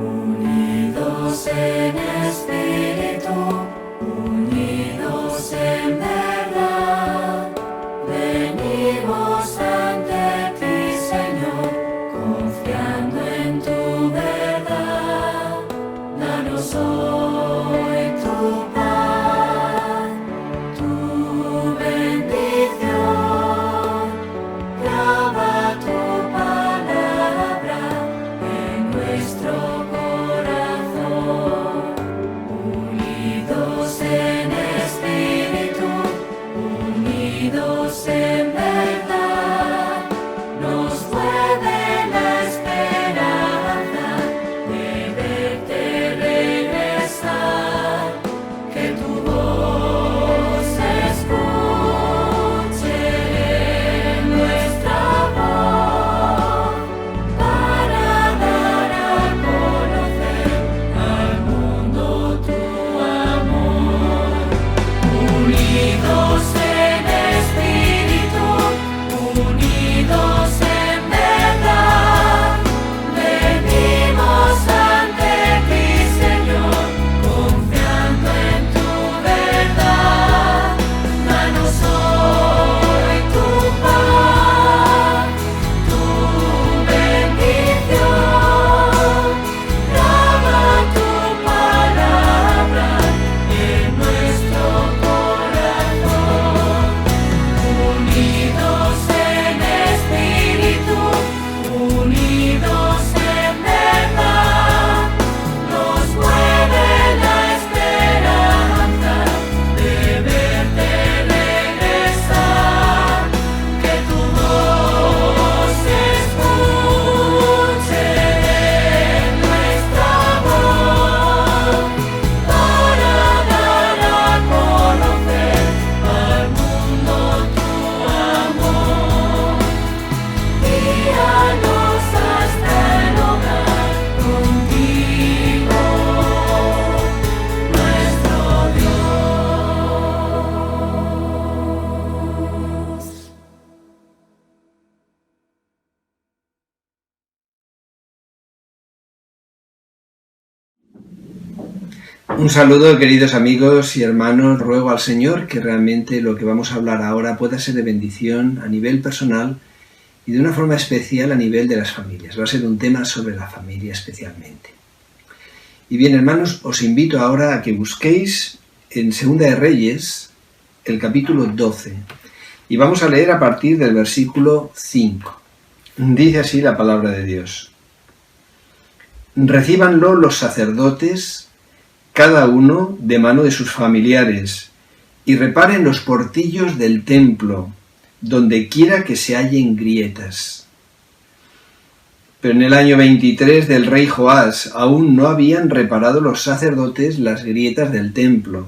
Unidos en espíritu, unidos en verdad, venimos ante ti, Señor, confiando en tu verdad. Danos hoy tu paz, tu bendición, graba tu palabra en nuestro corazón. Unidos en espíritu, unidos en verdad, nos mueve la esperanza de verte regresar, que tu voz se escuche en nuestra voz, para dar a conocer al mundo tu amor. Unidos en espíritu, unidos en verdad, venimos ante ti, Señor, confiando en tu verdad. Danos hoy tu paz, tu bendición, graba tu palabra en nuestro corazón. Unidos en espíritu, unidos en verdad, nos mueve la esperanza de verte regresar, que tu voz se escuche en nuestra voz, para dar a conocer al mundo tu amor. Guíanos hasta el hogar contigo, nuestro Dios. Un saludo, queridos amigos y hermanos. Ruego al Señor que realmente lo que vamos a hablar ahora pueda ser de bendición a nivel personal y de una forma especial a nivel de las familias. Va a ser un tema sobre la familia especialmente. Y bien, hermanos, os invito ahora a que busquéis en Segunda de Reyes el capítulo 12 y vamos a leer a partir del versículo 5. Dice así la palabra de Dios: Recíbanlo los sacerdotes, cada uno de mano de sus familiares, y reparen los portillos del templo, donde quiera que se hallen grietas. Pero en el año 23 del rey Joás aún no habían reparado los sacerdotes las grietas del templo.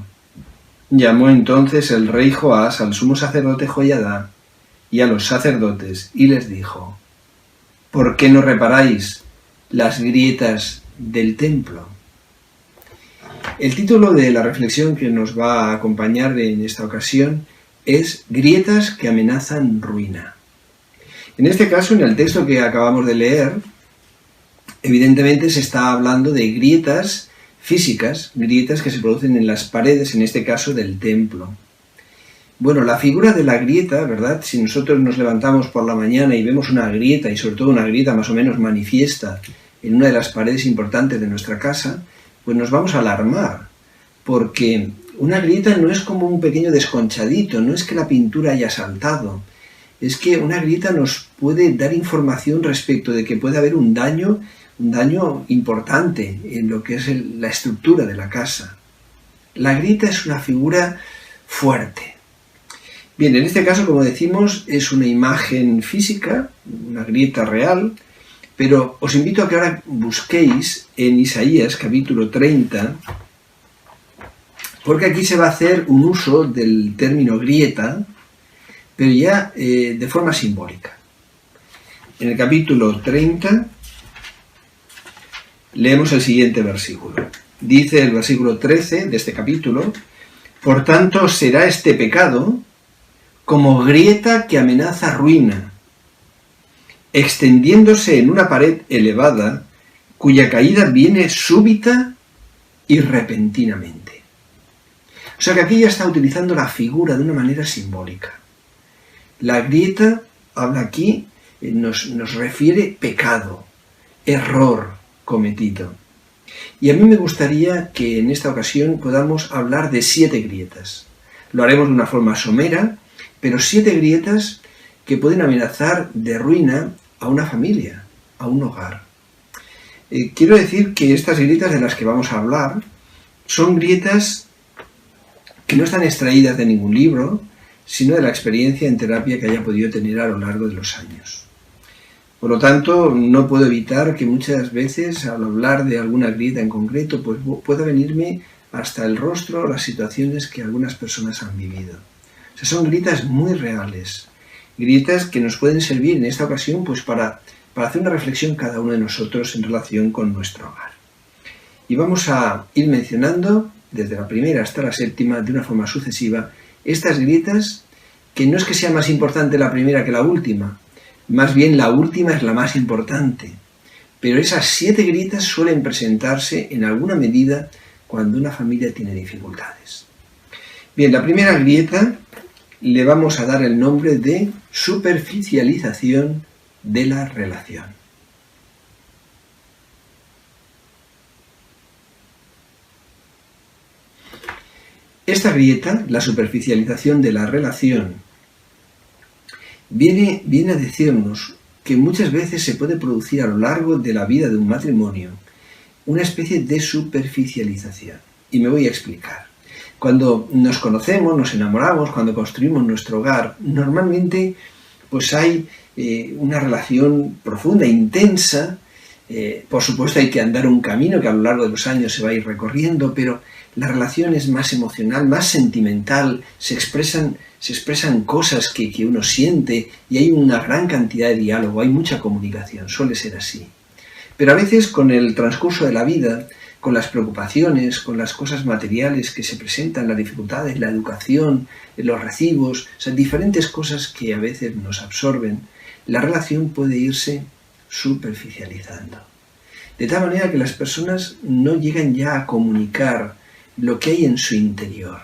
Llamó entonces el rey Joás al sumo sacerdote Joiada y a los sacerdotes, y les dijo: ¿Por qué no reparáis las grietas del templo? El título de la reflexión que nos va a acompañar en esta ocasión es Grietas que amenazan ruina. En este caso, en el texto que acabamos de leer, evidentemente se está hablando de grietas físicas, grietas que se producen en las paredes, en este caso del templo. Bueno, la figura de la grieta, ¿verdad? Si nosotros nos levantamos por la mañana y vemos una grieta, y sobre todo una grieta más o menos manifiesta en una de las paredes importantes de nuestra casa, pues nos vamos a alarmar, porque una grieta no es como un pequeño desconchadito, no es que la pintura haya saltado, es que una grieta nos puede dar información respecto de que puede haber un daño importante en lo que es la estructura de la casa. La grieta es una figura fuerte. Bien, en este caso, como decimos, es una imagen física, una grieta real, pero os invito a que ahora busquéis en Isaías capítulo 30, porque aquí se va a hacer un uso del término grieta, pero ya de forma simbólica. En el capítulo 30 leemos el siguiente versículo. Dice el versículo 13 de este capítulo: por tanto será este pecado como grieta que amenaza ruina, extendiéndose en una pared elevada, cuya caída viene súbita y repentinamente. O sea que aquí ya está utilizando la figura de una manera simbólica. La grieta, habla aquí, nos refiere pecado, error cometido. Y a mí me gustaría que en esta ocasión podamos hablar de 7 grietas. Lo haremos de una forma somera, pero 7 grietas que pueden amenazar de ruina a una familia, a un hogar. Quiero decir que estas grietas de las que vamos a hablar son grietas que no están extraídas de ningún libro, sino de la experiencia en terapia que haya podido tener a lo largo de los años. Por lo tanto, no puedo evitar que muchas veces, al hablar de alguna grieta en concreto, pues pueda venirme hasta el rostro las situaciones que algunas personas han vivido. O sea, son grietas muy reales, grietas que nos pueden servir en esta ocasión pues para hacer una reflexión cada uno de nosotros en relación con nuestro hogar. Y vamos a ir mencionando, desde la primera hasta la séptima, de una forma sucesiva, estas grietas, que no es que sea más importante la primera que la última, más bien la última es la más importante, pero esas 7 grietas suelen presentarse en alguna medida cuando una familia tiene dificultades. Bien, la primera grieta le vamos a dar el nombre de superficialización de la relación. Esta grieta, la superficialización de la relación, viene a decirnos que muchas veces se puede producir a lo largo de la vida de un matrimonio una especie de superficialización. Y me voy a explicar. Cuando nos conocemos, nos enamoramos, cuando construimos nuestro hogar, normalmente pues hay una relación profunda, intensa. Por supuesto hay que andar un camino que a lo largo de los años se va a ir recorriendo, pero la relación es más emocional, más sentimental, se expresan cosas que uno siente y hay una gran cantidad de diálogo, hay mucha comunicación, suele ser así. Pero a veces con el transcurso de la vida, con las preocupaciones, con las cosas materiales que se presentan, las dificultades, la educación, los recibos, o sea, diferentes cosas que a veces nos absorben, la relación puede irse superficializando. De tal manera que las personas no llegan ya a comunicar lo que hay en su interior.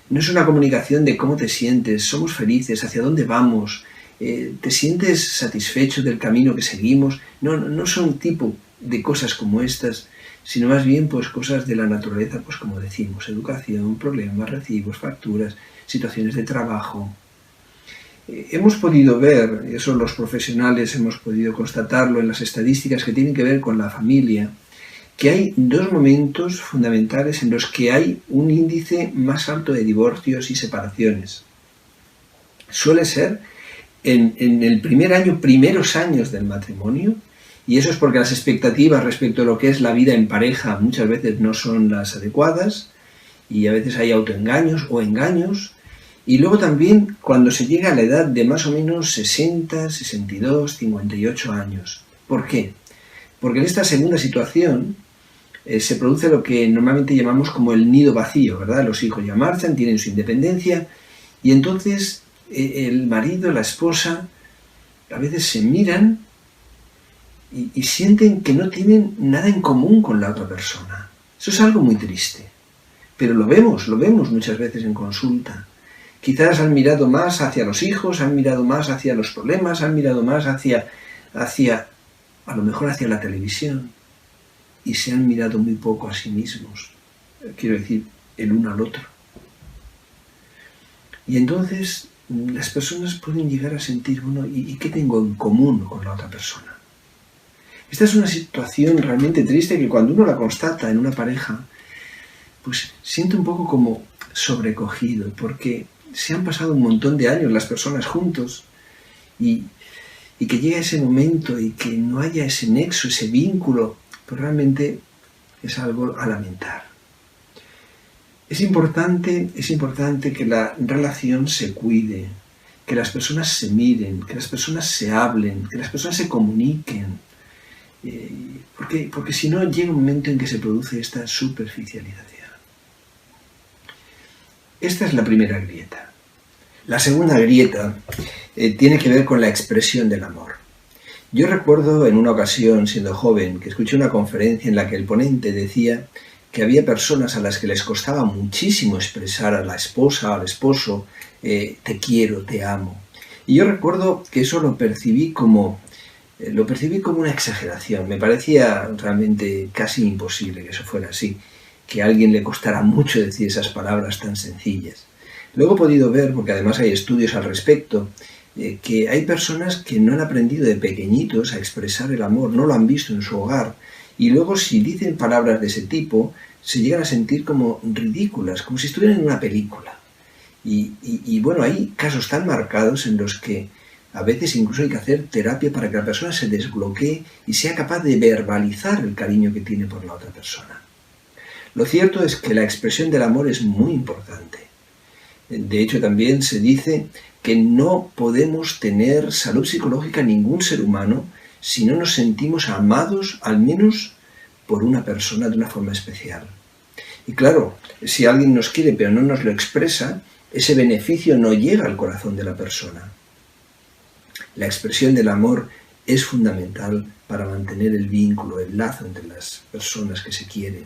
No es una comunicación de cómo te sientes, somos felices, hacia dónde vamos, te sientes satisfecho del camino que seguimos. No son tipo de cosas como estas, sino más bien pues cosas de la naturaleza, pues como decimos, educación, problemas, recibos, facturas, situaciones de trabajo. Hemos podido ver, eso los profesionales hemos podido constatarlo en las estadísticas que tienen que ver con la familia, que hay 2 momentos fundamentales en los que hay un índice más alto de divorcios y separaciones. Suele ser en el primeros años del matrimonio, y eso es porque las expectativas respecto a lo que es la vida en pareja muchas veces no son las adecuadas, y a veces hay autoengaños o engaños, y luego también cuando se llega a la edad de más o menos 60, 62, 58 años. ¿Por qué? Porque en esta segunda situación se produce lo que normalmente llamamos como el nido vacío, ¿verdad? Los hijos ya marchan, tienen su independencia, y entonces el marido, la esposa, a veces se miran y sienten que no tienen nada en común con la otra persona. Eso es algo muy triste, pero lo vemos muchas veces en consulta. Quizás han mirado más hacia los hijos, han mirado más hacia los problemas, han mirado más hacia a lo mejor hacia la televisión, y se han mirado muy poco a sí mismos, quiero decir, el uno al otro. Y entonces las personas pueden llegar a sentir, bueno, ¿y qué tengo en común con la otra persona? Esta es una situación realmente triste que cuando uno la constata en una pareja, pues siento un poco como sobrecogido, porque se han pasado un montón de años las personas juntos y que llegue ese momento y que no haya ese nexo, ese vínculo, pues realmente es algo a lamentar. Es importante que la relación se cuide, que las personas se miren, que las personas se hablen, que las personas se comuniquen, porque si no llega un momento en que se produce esta superficialización. Esta es la primera grieta. La segunda grieta tiene que ver con la expresión del amor. Yo recuerdo en una ocasión, siendo joven, que escuché una conferencia en la que el ponente decía que había personas a las que les costaba muchísimo expresar a la esposa, al esposo, te quiero, te amo. Y yo recuerdo que eso lo percibí como una exageración. Me parecía realmente casi imposible que eso fuera así, que a alguien le costara mucho decir esas palabras tan sencillas. Luego he podido ver, porque además hay estudios al respecto, que hay personas que no han aprendido de pequeñitos a expresar el amor, no lo han visto en su hogar, y luego si dicen palabras de ese tipo, se llegan a sentir como ridículas, como si estuvieran en una película. Y bueno, hay casos tan marcados en los que a veces incluso hay que hacer terapia para que la persona se desbloquee y sea capaz de verbalizar el cariño que tiene por la otra persona. Lo cierto es que la expresión del amor es muy importante. De hecho, también se dice que no podemos tener salud psicológica ningún ser humano si no nos sentimos amados, al menos por una persona de una forma especial. Y claro, si alguien nos quiere pero no nos lo expresa, ese beneficio no llega al corazón de la persona. La expresión del amor es fundamental para mantener el vínculo, el lazo entre las personas que se quieren.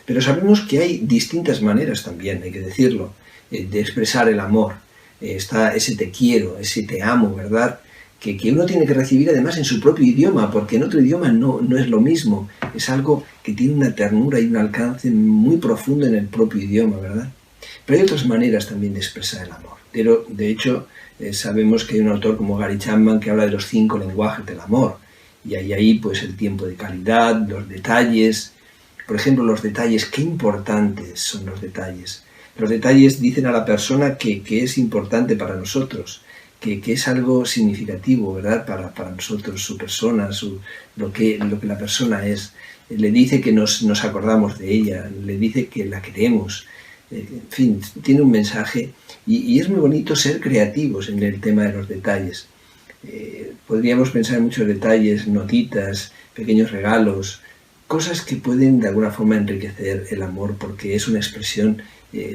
Pero sabemos que hay distintas maneras también, hay que decirlo, de expresar el amor. Está ese te quiero, ese te amo, ¿verdad? Que uno tiene que recibir además en su propio idioma, porque en otro idioma no es lo mismo. Es algo que tiene una ternura y un alcance muy profundo en el propio idioma, ¿verdad? Pero hay otras maneras también de expresar el amor. Pero, de hecho, sabemos que hay un autor como Gary Chapman que habla de los 5 lenguajes del amor. Y hay ahí pues el tiempo de calidad, los detalles. Por ejemplo, los detalles, qué importantes son los detalles. Los detalles dicen a la persona que es importante para nosotros, que es algo significativo, ¿verdad? Para nosotros, su persona, lo que la persona es. Le dice que nos acordamos de ella, le dice que la queremos. En fin, tiene un mensaje y es muy bonito ser creativos en el tema de los detalles. Podríamos pensar en muchos detalles, notitas, pequeños regalos, cosas que pueden de alguna forma enriquecer el amor porque es una expresión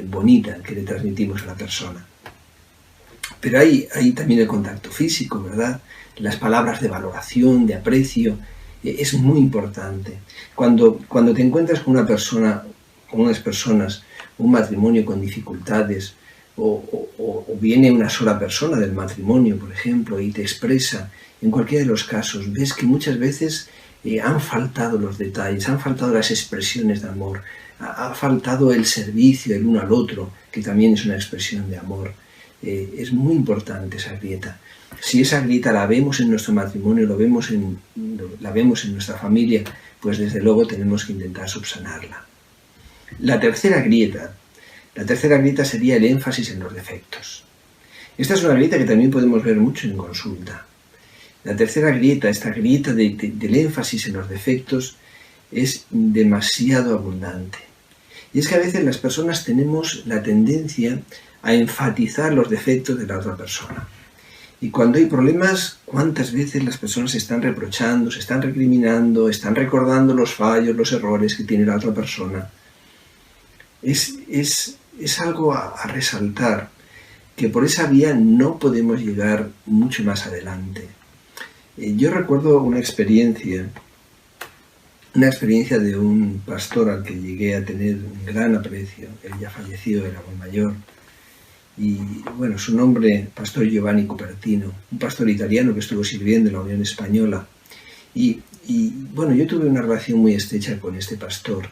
bonita que le transmitimos a la persona. Pero hay también el contacto físico, ¿verdad? Las palabras de valoración, de aprecio, es muy importante. Cuando te encuentras con unas personas, un matrimonio con dificultades, o viene una sola persona del matrimonio, por ejemplo, y te expresa, en cualquiera de los casos, ves que muchas veces han faltado los detalles, han faltado las expresiones de amor, ha faltado el servicio el uno al otro, que también es una expresión de amor. Es muy importante esa grieta. Si esa grieta la vemos en nuestro matrimonio, la vemos en nuestra familia, pues desde luego tenemos que intentar subsanarla. La tercera grieta sería el énfasis en los defectos. Esta es una grieta que también podemos ver mucho en consulta. La tercera grieta, esta grieta del énfasis en los defectos, es demasiado abundante. Y es que a veces las personas tenemos la tendencia a enfatizar los defectos de la otra persona. Y cuando hay problemas, ¿cuántas veces las personas se están reprochando, se están recriminando, están recordando los fallos, los errores que tiene la otra persona? Es algo a resaltar, que por esa vía no podemos llegar mucho más adelante. Yo recuerdo una experiencia de un pastor al que llegué a tener un gran aprecio. Él ya falleció, era muy mayor. Y bueno, su nombre, Pastor Giovanni Cupertino, un pastor italiano que estuvo sirviendo en la Unión Española. Y bueno, yo tuve una relación muy estrecha con este pastor.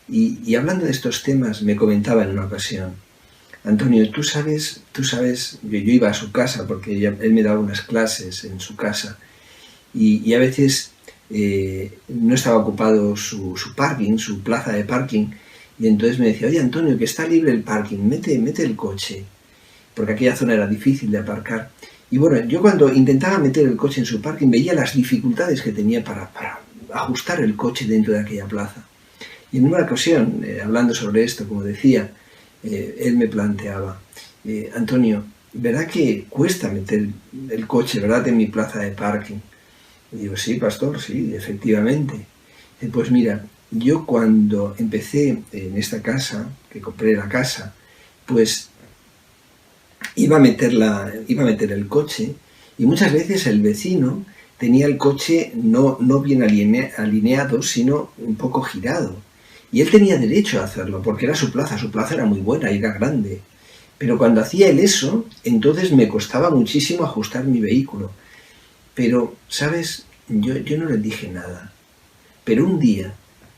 Y hablando de estos temas, me comentaba en una ocasión: Antonio, tú sabes, yo iba a su casa porque él me daba unas clases en su casa y a veces no estaba ocupado su parking, su plaza de parking, Y entonces me decía, oye Antonio, que está libre el parking, mete el coche, porque aquella zona era difícil de aparcar. Y bueno, yo cuando intentaba meter el coche en su parking veía las dificultades que tenía para ajustar el coche dentro de aquella plaza. Y en una ocasión, hablando sobre esto, como decía, él me planteaba, Antonio, ¿verdad que cuesta meter el coche, verdad, en mi plaza de parking? Y digo, sí, pastor, sí, efectivamente. Pues mira, yo cuando empecé en esta casa, que compré la casa, pues iba a meter el coche y muchas veces el vecino tenía el coche no bien alineado, sino un poco girado. Y él tenía derecho a hacerlo, porque era su plaza era muy buena y era grande. Pero cuando hacía él eso, entonces me costaba muchísimo ajustar mi vehículo. Pero, ¿sabes? Yo no le dije nada. Pero un día,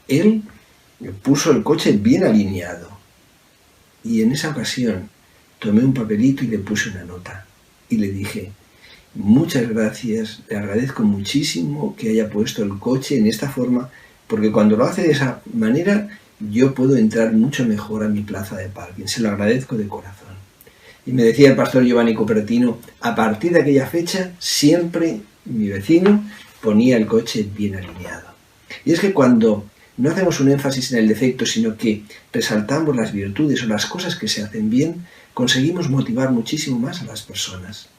él puso el coche bien alineado. Y en esa ocasión, tomé un papelito y le puse una nota. Y le dije, muchas gracias, le agradezco muchísimo que haya puesto el coche en esta forma, porque cuando lo hace de esa manera, yo puedo entrar mucho mejor a mi plaza de parking. Se lo agradezco de corazón. Y me decía el pastor Giovanni Copertino, a partir de aquella fecha, siempre mi vecino ponía el coche bien alineado. Y es que cuando no hacemos un énfasis en el defecto, sino que resaltamos las virtudes o las cosas que se hacen bien, conseguimos motivar muchísimo más a las personas.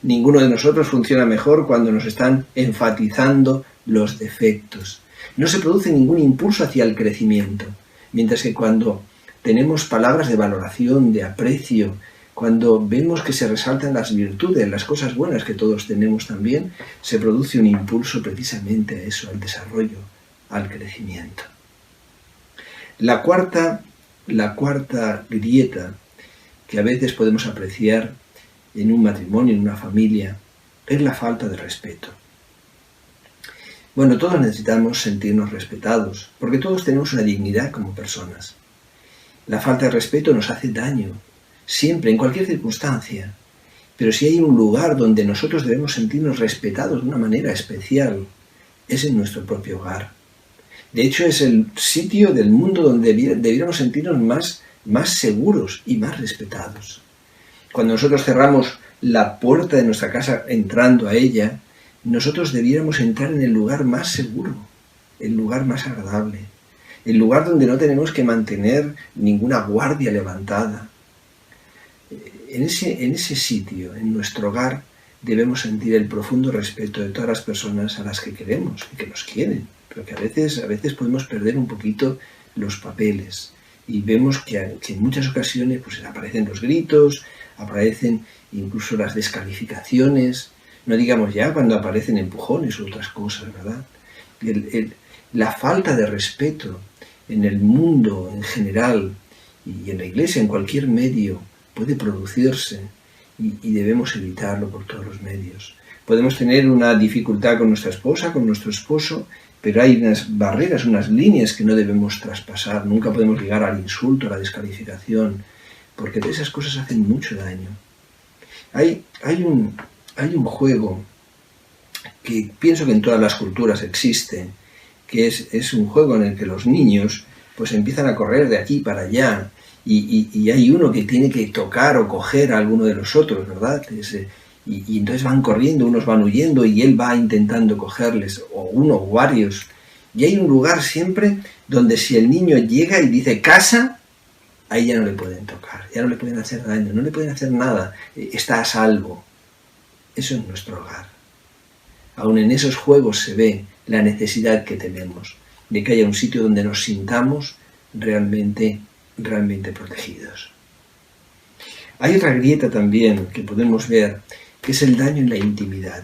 Ninguno de nosotros funciona mejor cuando nos están enfatizando los defectos. No se produce ningún impulso hacia el crecimiento, mientras que cuando tenemos palabras de valoración, de aprecio, cuando vemos que se resaltan las virtudes, las cosas buenas que todos tenemos también, se produce un impulso precisamente a eso, al desarrollo, al crecimiento. La cuarta grieta que a veces podemos apreciar en un matrimonio, en una familia, es la falta de respeto. Bueno, todos necesitamos sentirnos respetados, porque todos tenemos una dignidad como personas. La falta de respeto nos hace daño, siempre, en cualquier circunstancia. Pero si hay un lugar donde nosotros debemos sentirnos respetados de una manera especial, es en nuestro propio hogar. De hecho, es el sitio del mundo donde debiéramos sentirnos más seguros y más respetados. Cuando nosotros cerramos la puerta de nuestra casa entrando a ella, nosotros debiéramos entrar en el lugar más seguro, el lugar más agradable, el lugar donde no tenemos que mantener ninguna guardia levantada. En ese sitio, en nuestro hogar, debemos sentir el profundo respeto de todas las personas a las que queremos y que nos quieren, pero que a veces podemos perder un poquito los papeles y vemos que en muchas ocasiones pues, aparecen los gritos, aparecen incluso las descalificaciones, no digamos ya cuando aparecen empujones u otras cosas, ¿verdad? La falta de respeto en el mundo en general y en la iglesia, en cualquier medio, puede producirse y debemos evitarlo por todos los medios. Podemos tener una dificultad con nuestra esposa, con nuestro esposo, pero hay unas barreras, unas líneas que no debemos traspasar. Nunca podemos llegar al insulto, a la descalificación, porque esas cosas hacen mucho daño. Hay un juego que pienso que en todas las culturas existe, que es un juego en el que los niños pues empiezan a correr de aquí para allá y hay uno que tiene que tocar o coger a alguno de los otros, ¿verdad? Y entonces van corriendo, unos van huyendo y él va intentando cogerles, o uno o varios. Y hay un lugar siempre donde si el niño llega y dice casa, ahí ya no le pueden tocar, ya no le pueden hacer daño, no le pueden hacer nada, está a salvo. Eso es nuestro hogar. Aún en esos juegos se ve la necesidad que tenemos de que haya un sitio donde nos sintamos realmente protegidos. Hay otra grieta también que podemos ver, que es el daño en la intimidad.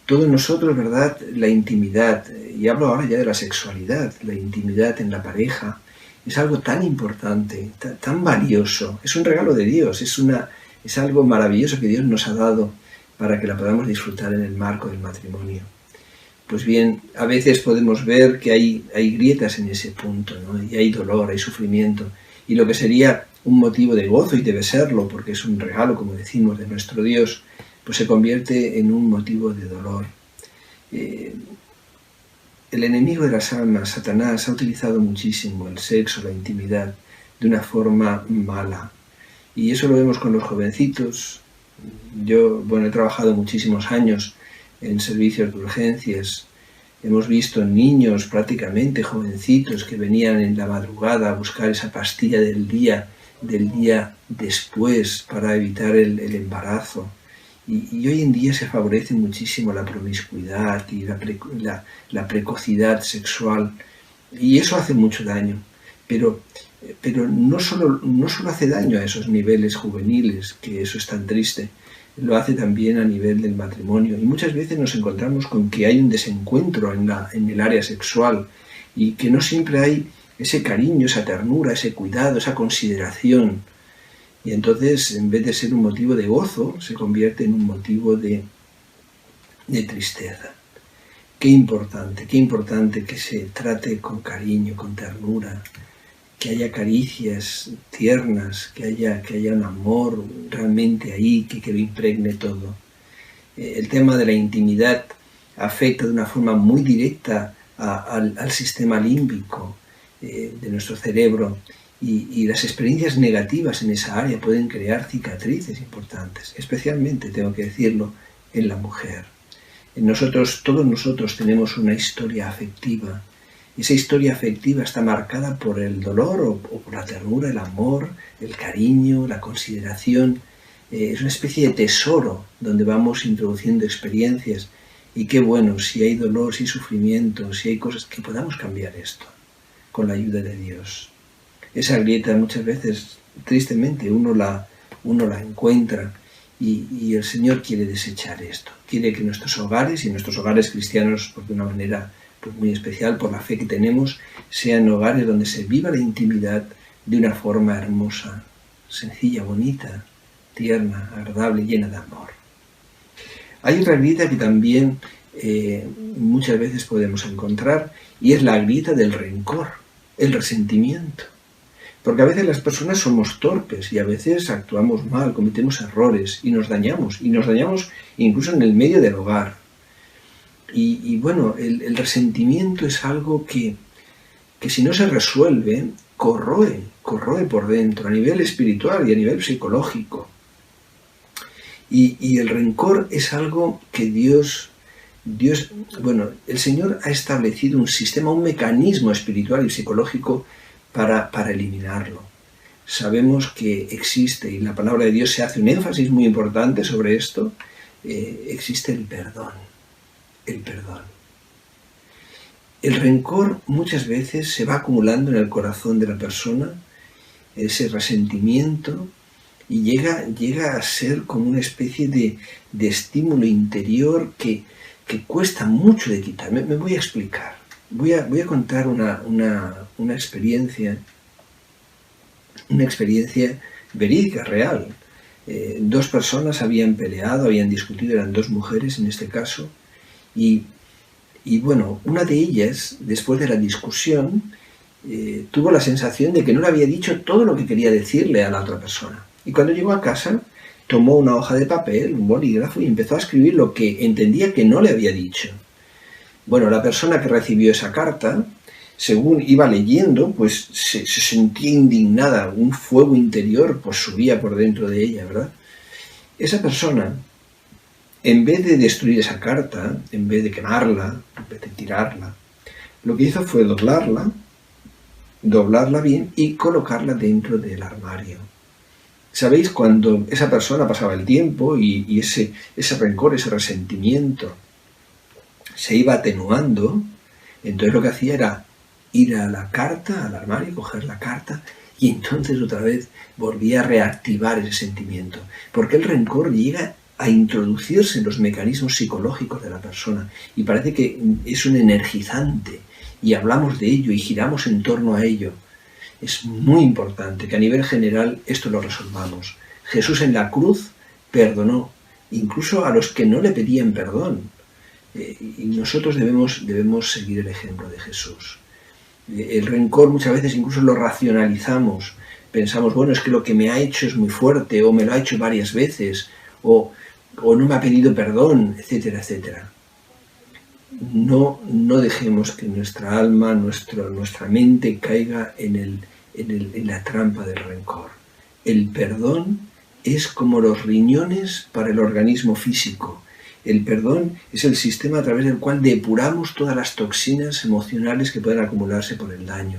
Todos nosotros, ¿verdad? La intimidad, y hablo ahora ya de la sexualidad, la intimidad en la pareja, es algo tan importante, tan valioso, es un regalo de Dios, es algo maravilloso que Dios nos ha dado para que la podamos disfrutar en el marco del matrimonio. Pues bien, a veces podemos ver que hay grietas en ese punto, ¿no? Y hay dolor, hay sufrimiento, y lo que sería un motivo de gozo, y debe serlo, porque es un regalo, como decimos, de nuestro Dios, pues se convierte en un motivo de dolor. el enemigo de las almas, Satanás, ha utilizado muchísimo el sexo, la intimidad, de una forma mala. Y eso lo vemos con los jovencitos. Yo, he trabajado muchísimos años en servicios de urgencias. Hemos visto niños prácticamente jovencitos que venían en la madrugada a buscar esa pastilla del día después para evitar el embarazo. Y hoy en día se favorece muchísimo la promiscuidad y la precocidad sexual, y eso hace mucho daño. Pero no solo hace daño a esos niveles juveniles, que eso es tan triste, lo hace también a nivel del matrimonio. Y muchas veces nos encontramos con que hay un desencuentro en el área sexual, y que no siempre hay ese cariño, esa ternura, ese cuidado, esa consideración. Y entonces, en vez de ser un motivo de gozo, se convierte en un motivo de tristeza. Qué importante que se trate con cariño, con ternura, que haya caricias tiernas, que haya un amor realmente ahí, que lo impregne todo. El tema de la intimidad afecta de una forma muy directa al sistema límbico de nuestro cerebro, y las experiencias negativas en esa área pueden crear cicatrices importantes, especialmente, tengo que decirlo, en la mujer. Todos nosotros tenemos una historia afectiva. Esa historia afectiva está marcada por el dolor o por la ternura, el amor, el cariño, la consideración. Es una especie de tesoro donde vamos introduciendo experiencias. Y qué bueno, si hay dolor, si hay sufrimiento, si hay cosas, que podamos cambiar esto con la ayuda de Dios. Esa grieta muchas veces, tristemente, uno la encuentra, y el Señor quiere desechar esto. Quiere que nuestros hogares, y nuestros hogares cristianos, de una manera muy especial, por la fe que tenemos, sean hogares donde se viva la intimidad de una forma hermosa, sencilla, bonita, tierna, agradable, llena de amor. Hay otra grieta que también muchas veces podemos encontrar, y es la grieta del rencor, el resentimiento. Porque a veces las personas somos torpes y a veces actuamos mal, cometemos errores y nos dañamos incluso en el medio del hogar. Y el resentimiento es algo que si no se resuelve, corroe por dentro, a nivel espiritual y a nivel psicológico. Y el rencor es algo que el Señor ha establecido un sistema, un mecanismo espiritual y psicológico para eliminarlo. Sabemos que existe, y la palabra de Dios se hace un énfasis muy importante sobre esto, existe el perdón. El rencor muchas veces se va acumulando en el corazón de la persona, ese resentimiento, y llega a ser como una especie de estímulo interior que cuesta mucho de quitar. Me voy a explicar. Voy a contar una experiencia verídica, real. Dos personas habían peleado, habían discutido, eran dos mujeres en este caso, y una de ellas, después de la discusión, tuvo la sensación de que no le había dicho todo lo que quería decirle a la otra persona. Y cuando llegó a casa, tomó una hoja de papel, un bolígrafo, y empezó a escribir lo que entendía que no le había dicho. La persona que recibió esa carta, según iba leyendo, pues se sentía indignada, un fuego interior pues subía por dentro de ella, ¿verdad? Esa persona, en vez de destruir esa carta, en vez de quemarla, en vez de tirarla, lo que hizo fue doblarla bien y colocarla dentro del armario. ¿Sabéis? Cuando esa persona pasaba el tiempo y ese rencor, ese resentimiento se iba atenuando, entonces lo que hacía era ir a la carta, al armario, coger la carta, y entonces otra vez volvía a reactivar ese sentimiento. Porque el rencor llega a introducirse en los mecanismos psicológicos de la persona, y parece que es un energizante, y hablamos de ello y giramos en torno a ello. Es muy importante que a nivel general esto lo resolvamos. Jesús en la cruz perdonó, incluso a los que no le pedían perdón. Y nosotros debemos seguir el ejemplo de Jesús. El rencor muchas veces incluso lo racionalizamos. Pensamos, es que lo que me ha hecho es muy fuerte, o me lo ha hecho varias veces, o no me ha pedido perdón, etcétera, etcétera. no dejemos que nuestra alma, nuestra mente caiga en la trampa del rencor. El perdón es como los riñones para el organismo físico. El perdón es el sistema a través del cual depuramos todas las toxinas emocionales que pueden acumularse por el daño.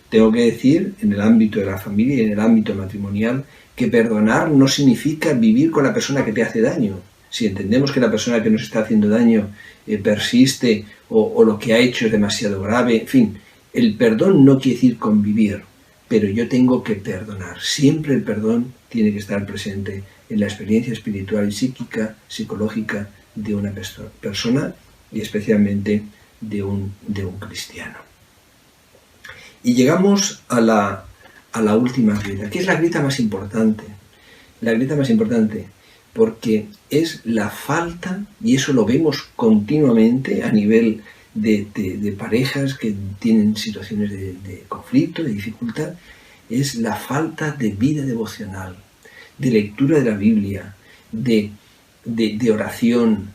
Tengo que decir, en el ámbito de la familia y en el ámbito matrimonial, que perdonar no significa vivir con la persona que te hace daño. Si entendemos que la persona que nos está haciendo daño persiste o lo que ha hecho es demasiado grave, en fin, el perdón no quiere decir convivir, pero yo tengo que perdonar. Siempre el perdón tiene que estar presente en la experiencia espiritual y psíquica, psicológica de una persona y especialmente de un cristiano. Y llegamos a la última grieta, que es la grieta más importante. La grieta más importante porque es la falta, y eso lo vemos continuamente a nivel de parejas que tienen situaciones de conflicto, de dificultad, es la falta de vida devocional, de lectura de la Biblia, de oración,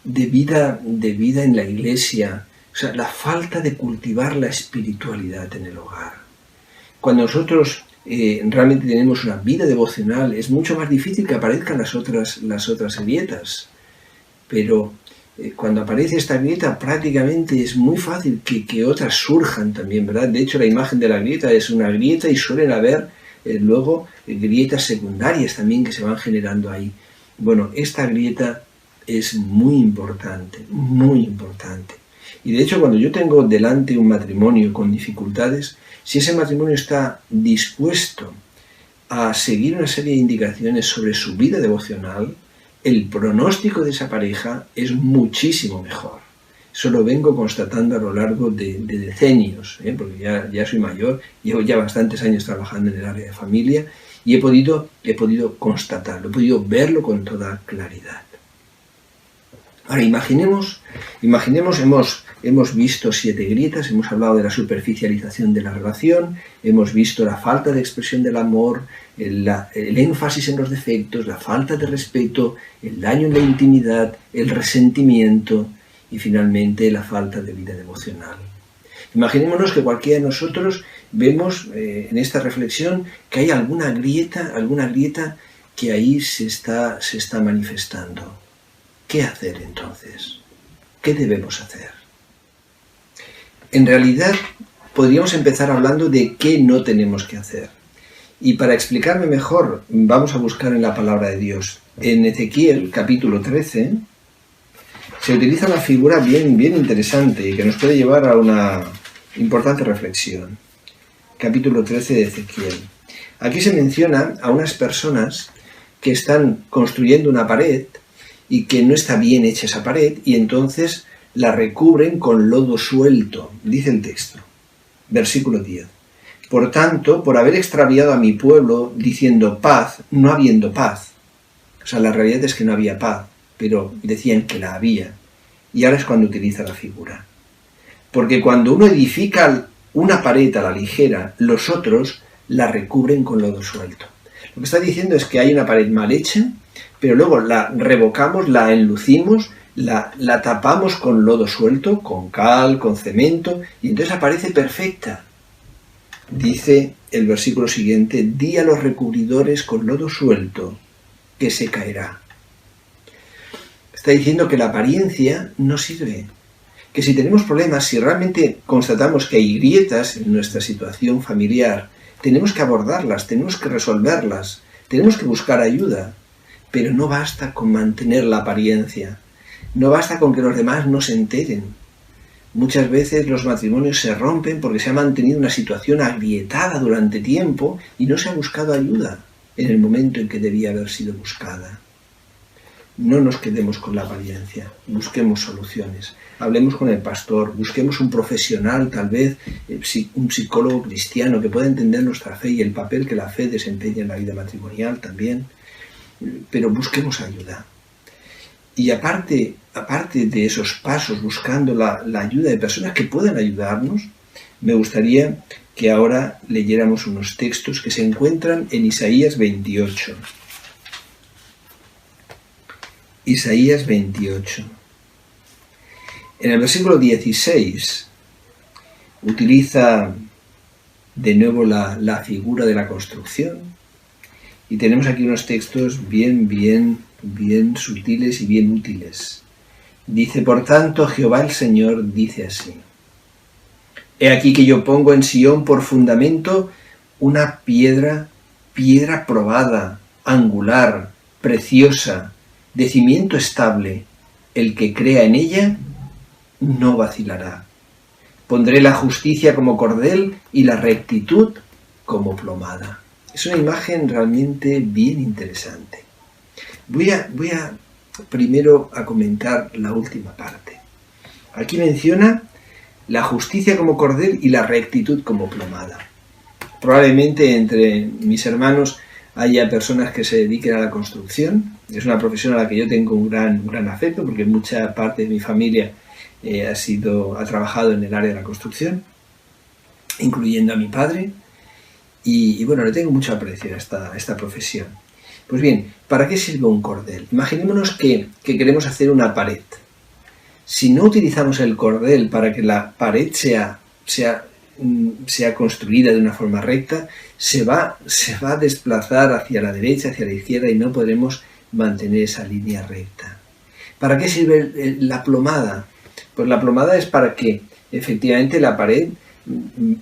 de vida en la iglesia, o sea, la falta de cultivar la espiritualidad en el hogar. Cuando nosotros realmente tenemos una vida devocional, es mucho más difícil que aparezcan las otras grietas. Pero cuando aparece esta grieta, prácticamente es muy fácil que otras surjan también, ¿verdad? De hecho, la imagen de la grieta es una grieta y suelen haber luego grietas secundarias también que se van generando ahí. Bueno, esta grieta es muy importante, muy importante. Y de hecho, cuando yo tengo delante un matrimonio con dificultades, si ese matrimonio está dispuesto a seguir una serie de indicaciones sobre su vida devocional, el pronóstico de esa pareja es muchísimo mejor. Eso lo vengo constatando a lo largo de decenios, porque ya soy mayor, llevo ya bastantes años trabajando en el área de familia y he podido constatarlo, he podido verlo con toda claridad. Ahora imaginemos, hemos visto 7 grietas, hemos hablado de la superficialización de la relación, hemos visto la falta de expresión del amor, el énfasis en los defectos, la falta de respeto, el daño en la intimidad, el resentimiento y finalmente la falta de vida devocional. Imaginémonos que cualquiera de nosotros vemos en esta reflexión que hay alguna grieta que ahí se está manifestando. ¿Qué hacer entonces? ¿Qué debemos hacer? En realidad, podríamos empezar hablando de qué no tenemos que hacer. Y para explicarme mejor, vamos a buscar en la palabra de Dios. En Ezequiel, capítulo 13, se utiliza una figura bien interesante y que nos puede llevar a una importante reflexión. Capítulo 13 de Ezequiel. Aquí se menciona a unas personas que están construyendo una pared y que no está bien hecha esa pared, y entonces la recubren con lodo suelto, dice el texto. Versículo 10. Por tanto, por haber extraviado a mi pueblo, diciendo paz, no habiendo paz. O sea, la realidad es que no había paz, pero decían que la había. Y ahora es cuando utiliza la figura. Porque cuando uno edifica una pared a la ligera, los otros la recubren con lodo suelto. Lo que está diciendo es que hay una pared mal hecha, pero luego la revocamos, la enlucimos, la tapamos con lodo suelto, con cal, con cemento, y entonces aparece perfecta. Dice el versículo siguiente, di a los recubridores con lodo suelto, que se caerá. Está diciendo que la apariencia no sirve, que si tenemos problemas, si realmente constatamos que hay grietas en nuestra situación familiar, tenemos que abordarlas, tenemos que resolverlas, tenemos que buscar ayuda. Pero no basta con mantener la apariencia, no basta con que los demás no se enteren. Muchas veces los matrimonios se rompen porque se ha mantenido una situación agrietada durante tiempo y no se ha buscado ayuda en el momento en que debía haber sido buscada. No nos quedemos con la apariencia, busquemos soluciones. Hablemos con el pastor, busquemos un profesional, tal vez un psicólogo cristiano que pueda entender nuestra fe y el papel que la fe desempeña en la vida matrimonial también. Pero busquemos ayuda. Y aparte de esos pasos, buscando la ayuda de personas que puedan ayudarnos, me gustaría que ahora leyéramos unos textos que se encuentran en Isaías 28. Isaías 28. En el versículo 16 utiliza de nuevo la figura de la construcción y tenemos aquí unos textos bien sutiles y bien útiles. Dice, por tanto, Jehová el Señor dice así: He aquí que yo pongo en Sión por fundamento una piedra probada, angular, preciosa, de cimiento estable. El que crea en ella no vacilará. Pondré la justicia como cordel y la rectitud como plomada. Es una imagen realmente bien interesante. Voy a primero a comentar la última parte. Aquí menciona la justicia como cordel y la rectitud como plomada. Probablemente entre mis hermanos haya personas que se dediquen a la construcción. Es una profesión a la que yo tengo un gran afecto, porque mucha parte de mi familia ha trabajado en el área de la construcción, incluyendo a mi padre, y bueno, le tengo mucho aprecio a esta profesión. Pues bien, ¿para qué sirve un cordel? Imaginémonos que queremos hacer una pared. Si no utilizamos el cordel para que la pared sea construida de una forma recta, se va a desplazar hacia la derecha, hacia la izquierda, y no podremos mantener esa línea recta. ¿Para qué sirve la plomada? Pues la plomada es para que efectivamente la pared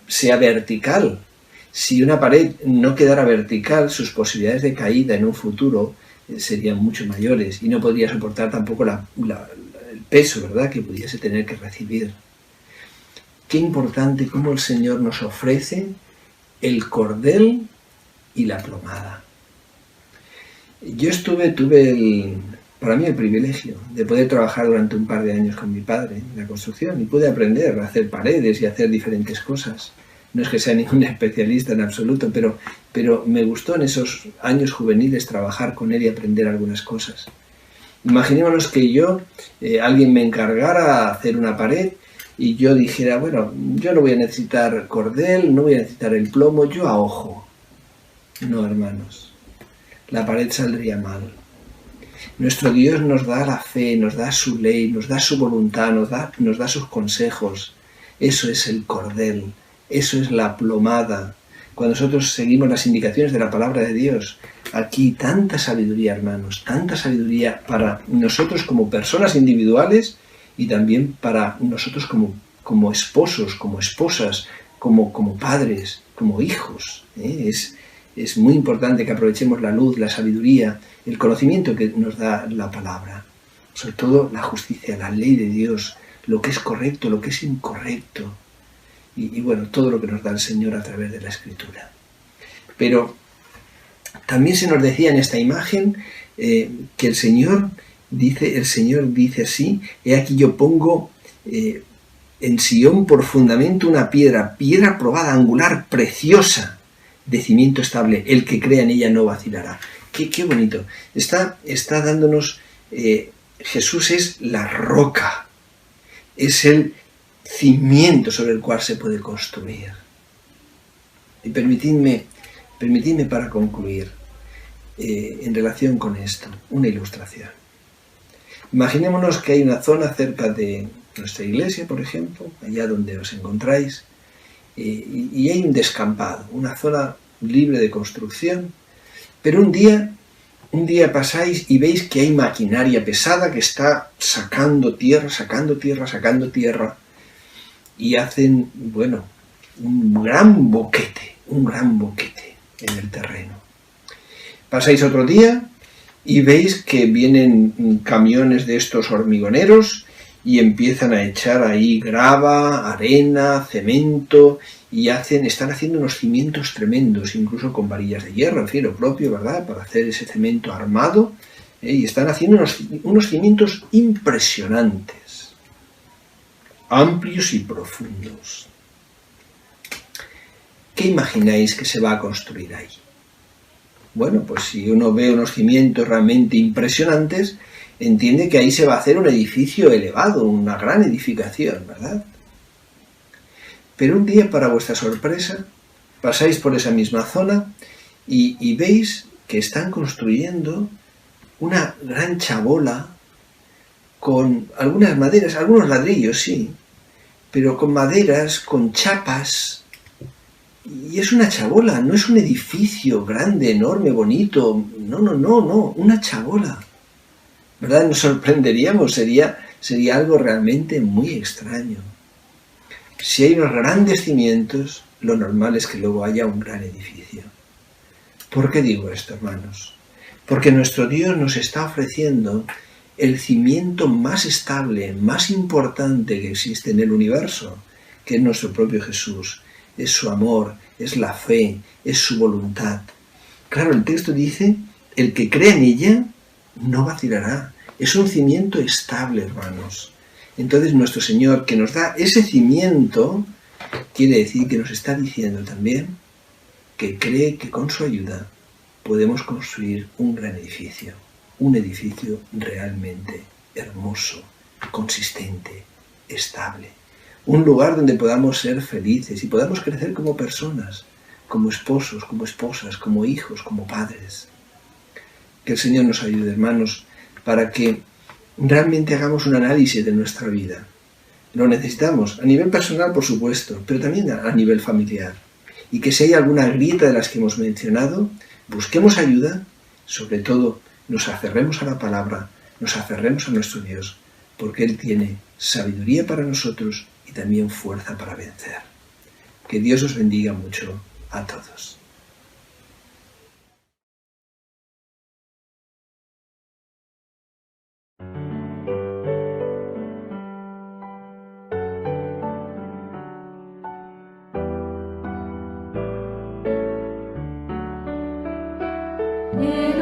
sea vertical. Si una pared no quedara vertical, sus posibilidades de caída en un futuro serían mucho mayores y no podría soportar tampoco el peso, ¿verdad?, que pudiese tener que recibir. Qué importante cómo el Señor nos ofrece el cordel y la plomada. Yo tuve para mí el privilegio de poder trabajar durante un par de años con mi padre en la construcción y pude aprender a hacer paredes y a hacer diferentes cosas. No es que sea ningún especialista en absoluto, pero me gustó en esos años juveniles trabajar con él y aprender algunas cosas. Imaginémonos que alguien me encargara hacer una pared y yo dijera, bueno, yo no voy a necesitar cordel, no voy a necesitar el plomo, yo a ojo. No, hermanos, la pared saldría mal. Nuestro Dios nos da la fe, nos da su ley, nos da su voluntad, nos da sus consejos. Eso es el cordel, eso es la plomada. Cuando nosotros seguimos las indicaciones de la palabra de Dios, aquí tanta sabiduría, hermanos, tanta sabiduría para nosotros como personas individuales y también para nosotros como esposos, como esposas, como padres, como hijos. Es muy importante que aprovechemos la luz, la sabiduría, el conocimiento que nos da la palabra. Sobre todo la justicia, la ley de Dios, lo que es correcto, lo que es incorrecto. Y bueno, todo lo que nos da el Señor a través de la Escritura. Pero también se nos decía en esta imagen que el Señor dice así: He aquí yo pongo en Sión por fundamento una piedra probada, angular, preciosa, de cimiento estable. El que crea en ella no vacilará. Qué bonito. Está dándonos, Jesús es la roca, es el cimiento sobre el cual se puede construir. Y permitidme para concluir, en relación con esto, una ilustración. Imaginémonos que hay una zona cerca de nuestra iglesia, por ejemplo, allá donde os encontráis, y hay un descampado, una zona libre de construcción, pero un día pasáis y veis que hay maquinaria pesada que está sacando tierra, y hacen, bueno, un gran boquete en el terreno. Pasáis otro día y veis que vienen camiones de estos hormigoneros y empiezan a echar ahí grava, arena, cemento, y están haciendo unos cimientos tremendos, incluso con varillas de hierro, en fin, lo propio, ¿verdad?, para hacer ese cemento armado, y están haciendo unos cimientos impresionantes, amplios y profundos. ¿Qué imagináis que se va a construir ahí? Bueno, pues si uno ve unos cimientos realmente impresionantes, entiende que ahí se va a hacer un edificio elevado, una gran edificación, ¿verdad? Pero un día, para vuestra sorpresa, pasáis por esa misma zona y veis que están construyendo una gran chabola con algunas maderas, algunos ladrillos, sí, pero con maderas, con chapas. Y es una chabola, no es un edificio grande, enorme, bonito. No, una chabola. ¿Verdad? Nos sorprenderíamos, sería algo realmente muy extraño. Si hay unos grandes cimientos, lo normal es que luego haya un gran edificio. ¿Por qué digo esto, hermanos? Porque nuestro Dios nos está ofreciendo el cimiento más estable, más importante que existe en el universo, que es nuestro propio Jesús. Es su amor, es la fe, es su voluntad. Claro, el texto dice, el que cree en ella no vacilará. Es un cimiento estable, hermanos. Entonces nuestro Señor, que nos da ese cimiento, quiere decir que nos está diciendo también que cree que con su ayuda podemos construir un gran edificio, un edificio realmente hermoso, consistente, estable, un lugar donde podamos ser felices y podamos crecer como personas, como esposos, como esposas, como hijos, como padres. Que el Señor nos ayude, hermanos, para que realmente hagamos un análisis de nuestra vida. Lo necesitamos a nivel personal, por supuesto, pero también a nivel familiar. Y que si hay alguna grieta de las que hemos mencionado, busquemos ayuda, sobre todo nos aferremos a la palabra, nos aferremos a nuestro Dios, porque Él tiene sabiduría para nosotros y también fuerza para vencer. Que Dios os bendiga mucho a todos. El